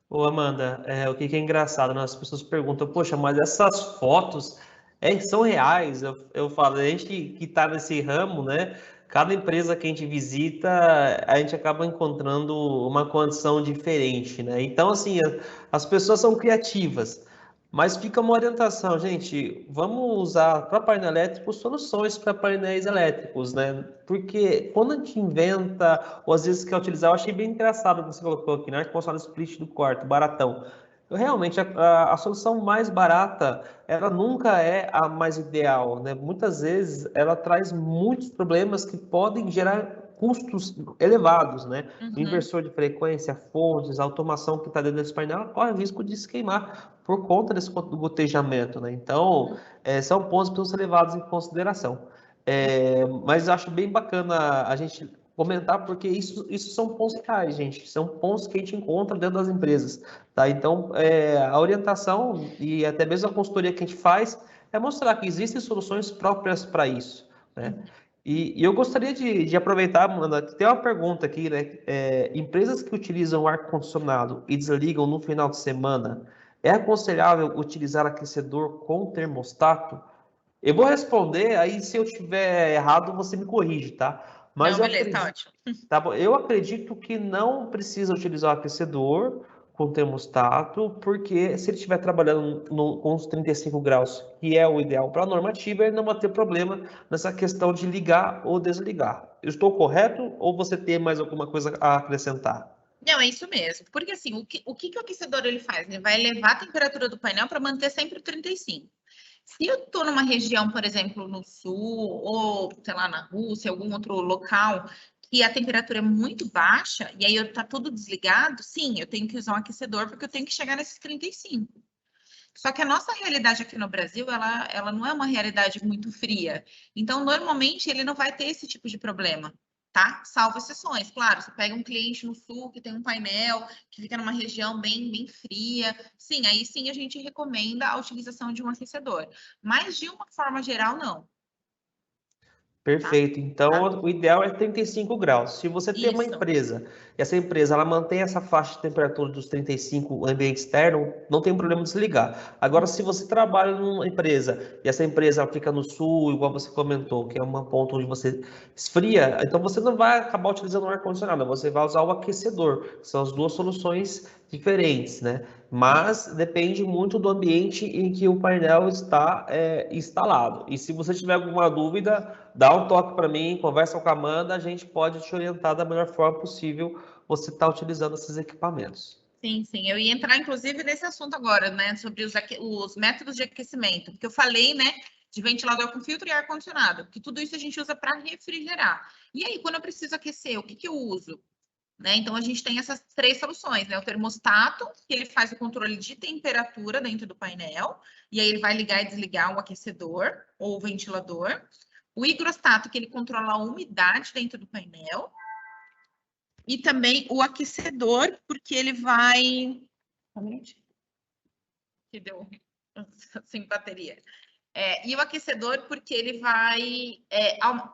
Ô, Amanda, o que é engraçado, né? As pessoas perguntam, poxa, mas essas fotos são reais? Eu falo, a gente que está nesse ramo, né? Cada empresa que a gente visita, a gente acaba encontrando uma condição diferente, né? Então, assim, as pessoas são criativas, mas fica uma orientação, gente, vamos usar para painel elétrico soluções para painéis elétricos, né? Porque quando a gente inventa, ou às vezes quer utilizar, eu achei bem engraçado o que você colocou aqui, né? Ar-condicionado split do quarto, baratão. Realmente, a solução mais barata, ela nunca é a mais ideal, né? Muitas vezes, ela traz muitos problemas que podem gerar custos elevados, né? O inversor de frequência, fontes, a automação que está dentro desse painel, corre o risco de se queimar por conta desse gotejamento, né? Então, são pontos que precisam ser levados em consideração. Mas eu acho bem bacana a gente comentar, porque isso são pontos reais, gente. São pontos que a gente encontra dentro das empresas, tá? Então, a orientação e até mesmo a consultoria que a gente faz é mostrar que existem soluções próprias para isso, né? E eu gostaria de aproveitar, Amanda, que tem uma pergunta aqui, né? Empresas que utilizam ar-condicionado e desligam no final de semana, é aconselhável utilizar aquecedor com termostato? Eu vou responder, aí se eu tiver errado, você me corrige, tá? Mas Não, eu beleza, tá acredito, ótimo. tá bom? Eu acredito que não precisa utilizar o aquecedor com termostato, porque se ele estiver trabalhando com os 35 graus, que é o ideal para a normativa, ele não vai ter problema nessa questão de ligar ou desligar. Eu estou correto ou você tem mais alguma coisa a acrescentar? Não, é isso mesmo. Porque assim, o que o aquecedor ele faz? Ele vai elevar a temperatura do painel para manter sempre o 35. Se eu estou numa região, por exemplo, no sul, ou, sei lá, na Rússia, algum outro local, que a temperatura é muito baixa, e aí está tudo desligado, sim, eu tenho que usar um aquecedor, porque eu tenho que chegar nesses 35. Só que a nossa realidade aqui no Brasil, ela não é uma realidade muito fria. Então, normalmente, ele não vai ter esse tipo de problema, tá? Salvo exceções. Claro, você pega um cliente no sul que tem um painel, que fica numa região bem, bem fria. Sim, aí sim a gente recomenda a utilização de um aquecedor. Mas, de uma forma geral, não, tá? Perfeito. Então, o ideal é 35 graus. Se você tem uma Isso. empresa e essa empresa ela mantém essa faixa de temperatura dos 35 ambiente externo, não tem problema desligar. Agora, se você trabalha numa empresa e essa empresa ela fica no sul, igual você comentou, que é uma ponta onde você esfria, então você não vai acabar utilizando o ar-condicionado, você vai usar o aquecedor. São as duas soluções diferentes, né? Mas depende muito do ambiente em que o painel está instalado. E se você tiver alguma dúvida, dá um toque para mim, conversa com a Amanda, a gente pode te orientar da melhor forma possível você estar utilizando esses equipamentos. Sim, sim. Eu ia entrar, inclusive, nesse assunto agora, né? Sobre os métodos de aquecimento. Porque eu falei, né? De ventilador com filtro e ar-condicionado. Que tudo isso a gente usa para refrigerar. E aí, quando eu preciso aquecer, o que, que eu uso? Né? Então, a gente tem essas três soluções, né? O termostato, que ele faz o controle de temperatura dentro do painel. E aí, ele vai ligar e desligar o aquecedor ou o ventilador. O higrostato, que ele controla a umidade dentro do painel. E também o aquecedor, porque ele vai... Um minutinho. Que deu sem bateria. E o aquecedor, porque ele vai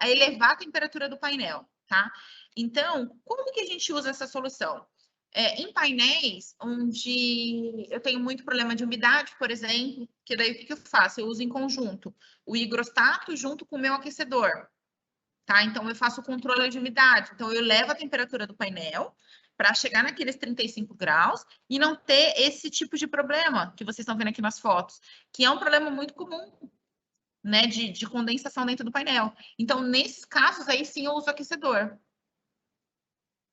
elevar a temperatura do painel, tá? Então, como que a gente usa essa solução? Em painéis onde eu tenho muito problema de umidade, por exemplo, que daí o que eu faço? Eu uso em conjunto o higrostato junto com o meu aquecedor, tá? Então, eu faço o controle de umidade. Então, eu levo a temperatura do painel para chegar naqueles 35 graus e não ter esse tipo de problema que vocês estão vendo aqui nas fotos, que é um problema muito comum, né, de condensação dentro do painel. Então, nesses casos, aí sim eu uso aquecedor.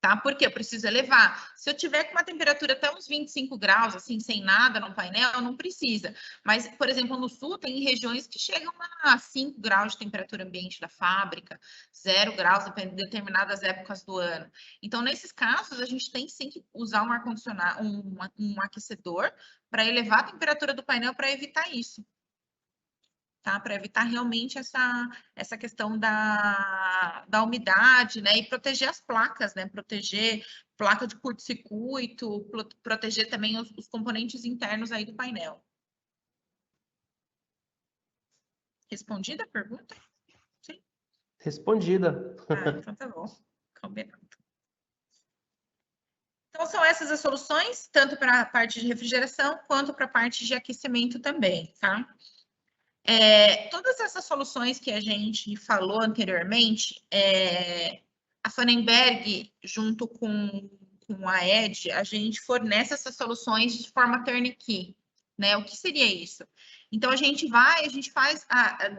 Tá? Porque eu preciso elevar. Se eu tiver com uma temperatura até uns 25 graus, assim, sem nada no painel, não precisa. Mas, por exemplo, no sul, tem regiões que chegam a 5 graus de temperatura ambiente da fábrica, 0 graus, dependendo de determinadas épocas do ano. Então, nesses casos, a gente tem sim que usar um ar-condicionado, um aquecedor, para elevar a temperatura do painel para evitar isso. Tá? Para evitar realmente essa questão da umidade, né? E proteger as placas, né? Proteger placa de curto-circuito, proteger também os componentes internos aí do painel. Respondida a pergunta? Sim. Respondida. Então tá bom. Combinado. Então, são essas as soluções, tanto para a parte de refrigeração, quanto para a parte de aquecimento também, tá? Todas essas soluções que a gente falou anteriormente, a Fanenberg, junto com a ED, a gente fornece essas soluções de forma turnkey, né? O que seria isso? Então, a gente faz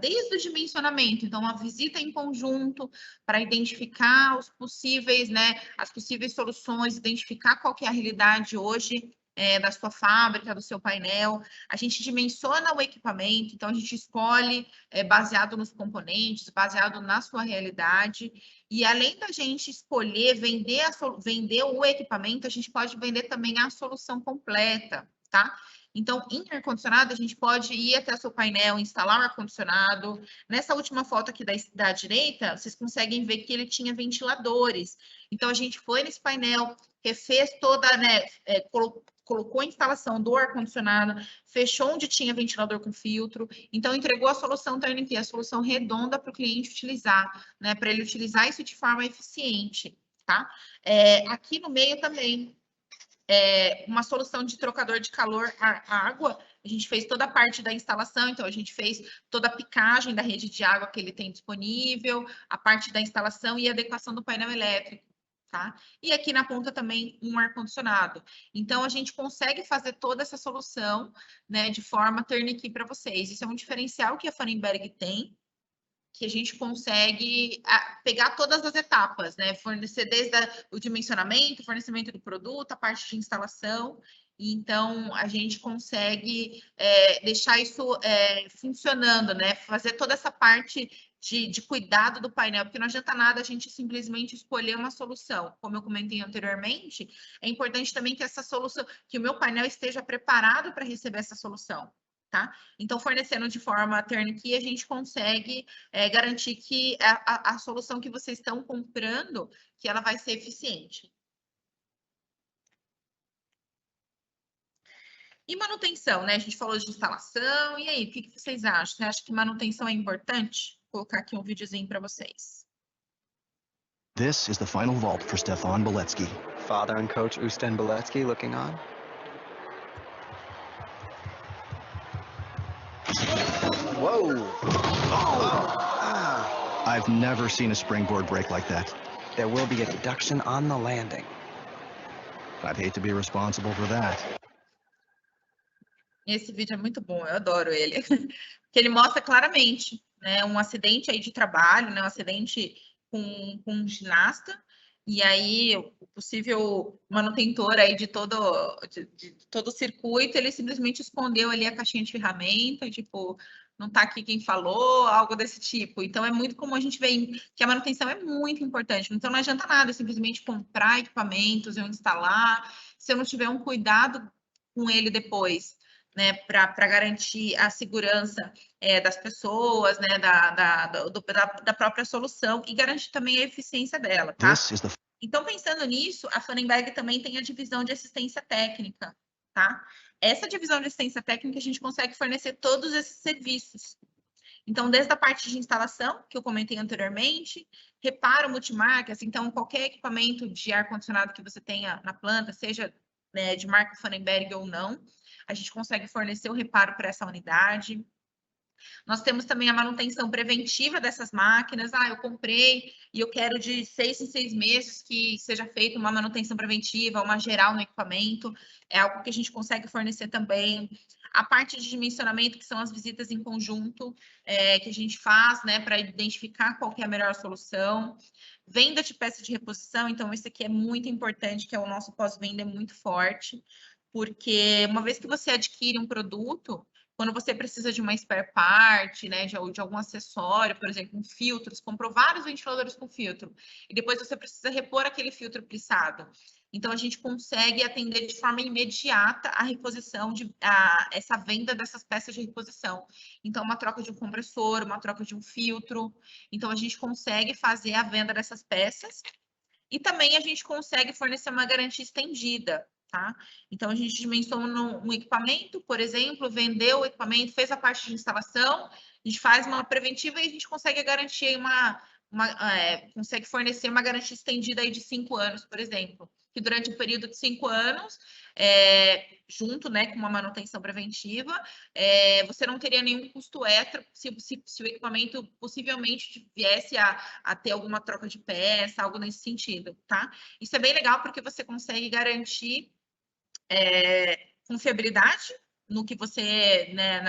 desde o dimensionamento, então, uma visita em conjunto para identificar os possíveis, né? As possíveis soluções, identificar qual que é a realidade hoje da sua fábrica, do seu painel. A gente dimensiona o equipamento, então a gente escolhe baseado nos componentes, baseado na sua realidade. E além da gente escolher vender o equipamento, a gente pode vender também a solução completa, tá? Então, em ar-condicionado, a gente pode ir até o seu painel, instalar o ar-condicionado. Nessa última foto aqui da direita, vocês conseguem ver que ele tinha ventiladores. Então, a gente foi nesse painel, refez toda, né, colocou a instalação do ar-condicionado, fechou onde tinha ventilador com filtro, então entregou a solução turnkey, a solução redonda para o cliente utilizar, né? Para ele utilizar isso de forma eficiente, tá? Aqui no meio também, uma solução de trocador de calor à água, a gente fez toda a parte da instalação, então a gente fez toda a picagem da rede de água que ele tem disponível, a parte da instalação e adequação do painel elétrico, tá? E aqui na ponta também um ar-condicionado. Então, a gente consegue fazer toda essa solução, né, de forma turnkey para vocês. Isso é um diferencial que a Fanenberg tem, que a gente consegue pegar todas as etapas, né? Fornecer desde o dimensionamento, fornecimento do produto, a parte de instalação. Então, a gente consegue deixar isso funcionando, né? Fazer toda essa parte de cuidado do painel, porque não adianta nada a gente simplesmente escolher uma solução. Como eu comentei anteriormente, é importante também que essa solução, que o meu painel esteja preparado para receber essa solução. Tá? Então, fornecendo de forma turnkey, a gente consegue garantir que a solução que vocês estão comprando, que ela vai ser eficiente. E manutenção, né? A gente falou de instalação, e aí, o que vocês acham? Você acha que manutenção é importante? Vou colocar aqui um videozinho para vocês. This is the final vault for Stefan Beletsky. Father and coach Usten Beletsky looking on. Whoa! I've never seen a springboard break like that. There will be a deduction on the landing. I'd hate to be responsible for that. Esse vídeo é muito bom, eu adoro ele. Porque ele mostra claramente, né, um acidente aí de trabalho, né, um acidente com um ginasta, e aí o possível manutentor aí de todo o circuito, ele simplesmente escondeu ali a caixinha de ferramenta, tipo, não tá aqui quem falou, algo desse tipo. Então, é muito comum a gente ver que a manutenção é muito importante. Então, não adianta nada simplesmente comprar equipamentos, eu instalar, se eu não tiver um cuidado com ele depois, né, para garantir a segurança das pessoas, né, da própria solução e garantir também a eficiência dela, tá? Então, pensando nisso, a Fanenberg também tem a divisão de assistência técnica, tá? Essa divisão de assistência técnica a gente consegue fornecer todos esses serviços. Então, desde a parte de instalação, que eu comentei anteriormente, reparo multimarcas, então qualquer equipamento de ar-condicionado que você tenha na planta, seja de marca Fanenberg ou não, a gente consegue fornecer o reparo para essa unidade. Nós temos também a manutenção preventiva dessas máquinas. Eu comprei e eu quero de 6 em 6 meses que seja feita uma manutenção preventiva, uma geral no equipamento. É algo que a gente consegue fornecer também. A parte de dimensionamento, que são as visitas em conjunto, que a gente faz, né, para identificar qual que é a melhor solução. Venda de peça de reposição, então isso aqui é muito importante, que é o nosso pós-venda, é muito forte, porque uma vez que você adquire um produto, quando você precisa de uma spare part, né, de algum acessório, por exemplo, um filtro, você comprou vários ventiladores com filtro, e depois você precisa repor aquele filtro plissado. Então, a gente consegue atender de forma imediata a reposição, essa venda dessas peças de reposição. Então, uma troca de um compressor, uma troca de um filtro. Então, a gente consegue fazer a venda dessas peças e também a gente consegue fornecer uma garantia estendida. Tá? Então, a gente dimensiona um equipamento, por exemplo, vendeu o equipamento, fez a parte de instalação, a gente faz uma preventiva e a gente consegue garantir consegue fornecer uma garantia estendida aí de 5 anos, por exemplo, que durante o período de 5 anos, junto, né, com uma manutenção preventiva, você não teria nenhum custo extra se o equipamento possivelmente viesse a ter alguma troca de peça, algo nesse sentido, tá? Isso é bem legal porque você consegue garantir confiabilidade no que você, né,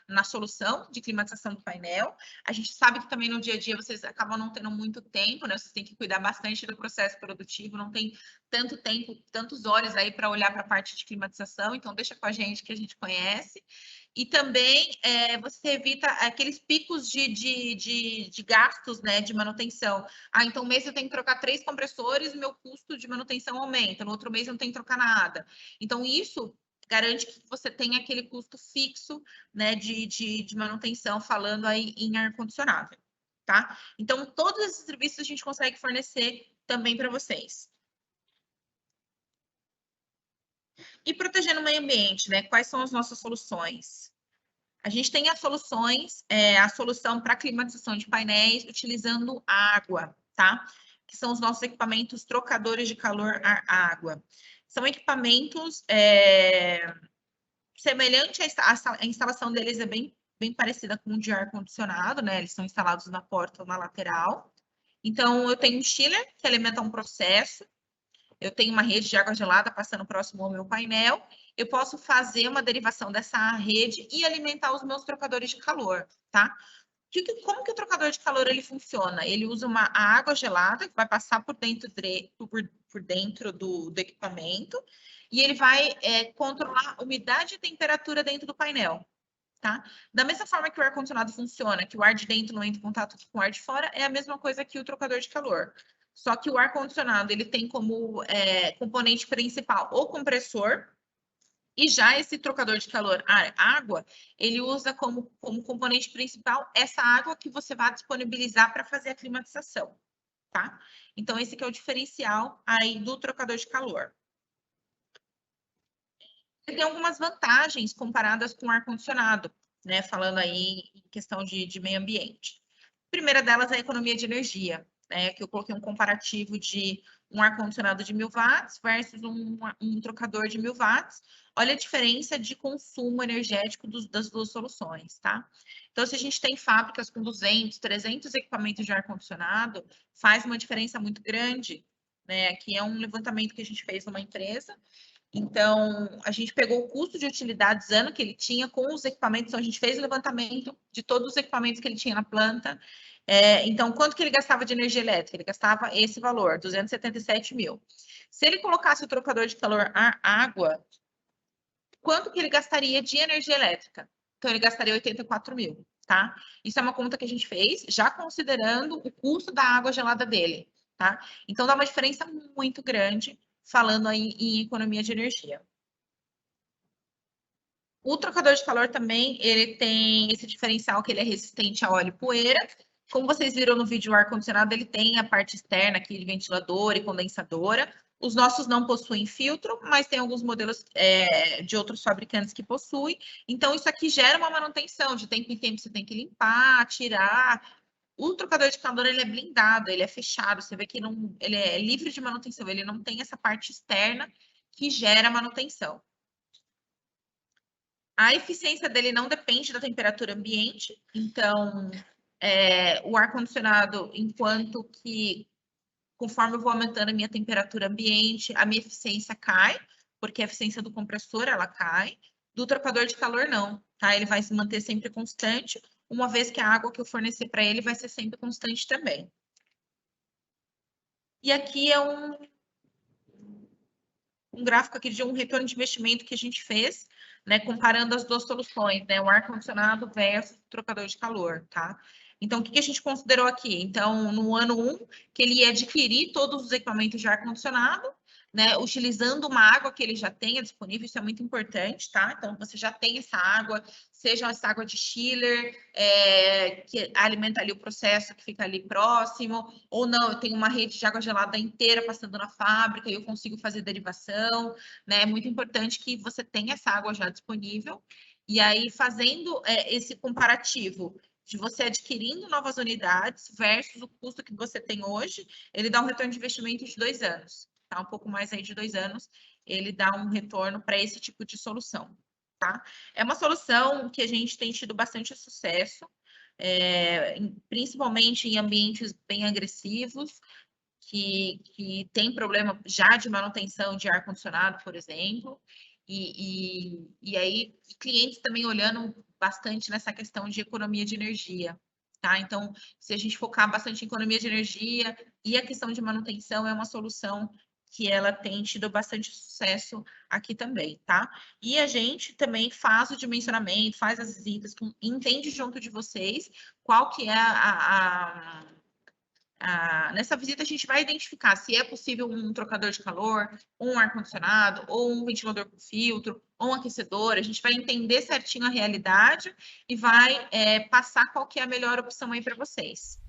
na solução de climatização do painel. A gente sabe que também no dia a dia vocês acabam não tendo muito tempo, né? Vocês têm que cuidar bastante do processo produtivo, não tem tanto tempo, tantos olhos aí para olhar para a parte de climatização, então deixa com a gente que a gente conhece. E também você evita aqueles picos de gastos, né, de manutenção. Então, um mês eu tenho que trocar 3 compressores, meu custo de manutenção aumenta. No outro mês eu não tenho que trocar nada. Então, isso garante que você tenha aquele custo fixo, né, de manutenção, falando aí em ar-condicionado, tá? Então, todos esses serviços a gente consegue fornecer também para vocês. E protegendo o meio ambiente, né? Quais são as nossas soluções? A gente tem as soluções, a solução para climatização de painéis utilizando água, tá? Que são os nossos equipamentos trocadores de calor ar-água. São equipamentos semelhante, a instalação deles é bem parecida com o de ar-condicionado, né? Eles são instalados na porta ou na lateral. Então, eu tenho um chiller que alimenta um processo, eu tenho uma rede de água gelada passando próximo ao meu painel, eu posso fazer uma derivação dessa rede e alimentar os meus trocadores de calor, tá? Como que o trocador de calor ele funciona? Ele usa a água gelada que vai passar por dentro do equipamento e ele vai controlar a umidade e temperatura dentro do painel. Tá? Da mesma forma que o ar-condicionado funciona, que o ar de dentro não entra em contato com o ar de fora, é a mesma coisa que o trocador de calor. Só que o ar-condicionado ele tem como componente principal o compressor, e já esse trocador de calor, água, ele usa como componente principal essa água que você vai disponibilizar para fazer a climatização, tá? Então, esse que é o diferencial aí do trocador de calor. Tem algumas vantagens comparadas com o ar-condicionado, né? Falando aí em questão de meio ambiente. A primeira delas é a economia de energia, né? Que eu coloquei um comparativo de um ar-condicionado de 1000 watts versus um trocador de 1000 watts. Olha a diferença de consumo energético das duas soluções, tá? Então, se a gente tem fábricas com 200, 300 equipamentos de ar-condicionado, faz uma diferença muito grande, né? Aqui é um levantamento que a gente fez numa empresa. Então, a gente pegou o custo de utilidades ano que ele tinha com os equipamentos, então a gente fez o levantamento de todos os equipamentos que ele tinha na planta. Então, quanto que ele gastava de energia elétrica? Ele gastava esse valor, 277 mil. Se ele colocasse o trocador de calor água, quanto que ele gastaria de energia elétrica? Então, ele gastaria 84 mil, tá? Isso é uma conta que a gente fez, já considerando o custo da água gelada dele, tá? Então, dá uma diferença muito grande falando aí em economia de energia. O trocador de calor também, ele tem esse diferencial que ele é resistente a óleo e poeira. Como vocês viram no vídeo, o ar-condicionado, ele tem a parte externa aqui de ventilador e condensadora. Os nossos não possuem filtro, mas tem alguns modelos de outros fabricantes que possuem. Então, isso aqui gera uma manutenção. De tempo em tempo, você tem que limpar, tirar. O trocador de calor, ele é blindado, ele é fechado. Você vê que ele é livre de manutenção. Ele não tem essa parte externa que gera manutenção. A eficiência dele não depende da temperatura ambiente. Então, o ar-condicionado, enquanto que, conforme eu vou aumentando a minha temperatura ambiente, a minha eficiência cai, porque a eficiência do compressor, ela cai. Do trocador de calor, não, tá? Ele vai se manter sempre constante, uma vez que a água que eu fornecer para ele vai ser sempre constante também. E aqui é um gráfico aqui de um retorno de investimento que a gente fez, né, comparando as duas soluções, né, o ar-condicionado versus o trocador de calor, tá? Então, o que a gente considerou aqui? Então, no ano 1, que ele ia adquirir todos os equipamentos de ar-condicionado, né, utilizando uma água que ele já tenha disponível, isso é muito importante, tá? Então, você já tem essa água, seja essa água de chiller, que alimenta ali o processo que fica ali próximo, ou não, eu tenho uma rede de água gelada inteira passando na fábrica e eu consigo fazer derivação, né? É muito importante que você tenha essa água já disponível. E aí, fazendo esse comparativo de você adquirindo novas unidades versus o custo que você tem hoje, ele dá um retorno de investimento de 2 anos. Tá? Um pouco mais aí de 2 anos, ele dá um retorno para esse tipo de solução. Tá? É uma solução que a gente tem tido bastante sucesso, principalmente em ambientes bem agressivos, que tem problema já de manutenção de ar-condicionado, por exemplo, e aí clientes também olhando bastante nessa questão de economia de energia. Tá? Então, se a gente focar bastante em economia de energia e a questão de manutenção é uma solução que ela tem tido bastante sucesso aqui também, tá? E a gente também faz o dimensionamento, faz as visitas, entende junto de vocês qual que é nessa visita a gente vai identificar se é possível um trocador de calor, um ar-condicionado, ou um ventilador com filtro, ou um aquecedor. A gente vai entender certinho a realidade e vai passar qual que é a melhor opção aí para vocês.